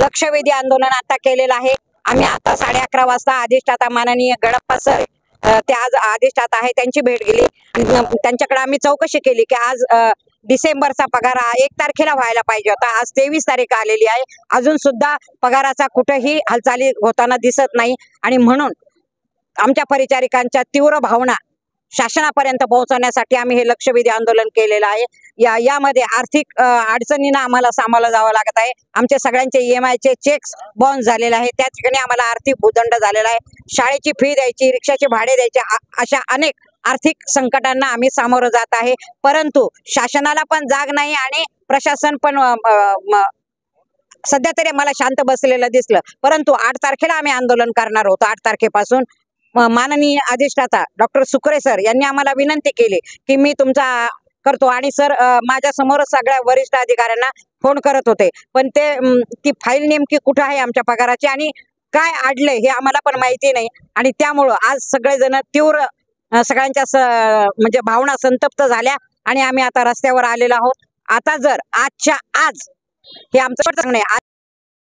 लक्षवेधी आंदोलन आता केलेलं आहे। आम्ही आता 11:30 वाजता अधिष्ठाता माननीय गणप्पा सर ते आज अधिष्ठाता आहे त्यांची भेट घेतली आणि त्यांच्याकडे आम्ही चौकशी केली की आज डिसेंबरचा पगार 1 तारखेला व्हायला पाहिजे होता। आज 23 तारीख आलेली आहे, अजून सुद्धा पगाराचा कुठेही हालचाली होताना दिसत नाही आणि म्हणून आमच्या परिचारिकांच्या तीव्र भावना शासनापर्यंत पोहोचवण्यासाठी आम्ही हे लक्षवेधी आंदोलन केलेलं आहे। यामध्ये आर्थिक अडचणींना आम्हाला सामोरं जावं लागत आहे। आमचे सगळ्यांचे EMI चे चेक्स बाउन्स झालेले आहे, त्या ठिकाणी आम्हाला आर्थिक भूदंड झालेला आहे। शाळेची फी द्यायची, रिक्षाचे भाडे द्यायचे, अशा अनेक आर्थिक संकटांना आम्ही सामोरं जात आहे। परंतु शासनाला पण जाग नाही आणि प्रशासन पण सध्या तरी मला शांत बसलेलं दिसलं। परंतु 8 तारखेला आम्ही आंदोलन करणार होतो। 8 तारखेपासून माननीय अधिष्ठाता डॉक्टर सुकरे सर यांनी आम्हाला विनंती केली की मी तुमचा करतो आणि सर माझ्या समोर सगळ्या वरिष्ठ अधिकाऱ्यांना फोन करत होते, पण ती फाईल नेमकी कुठं आहे आमच्या पगाराची आणि काय अडलंय हे आम्हाला पण माहिती नाही। आणि त्यामुळं आज सगळेजण तीव्र सगळ्यांच्या म्हणजे भावना संतप्त झाल्या आणि आम्ही आता रस्त्यावर आलेलो आहोत। आता जर आजच्या आज हे आमचं सांगणं आहे।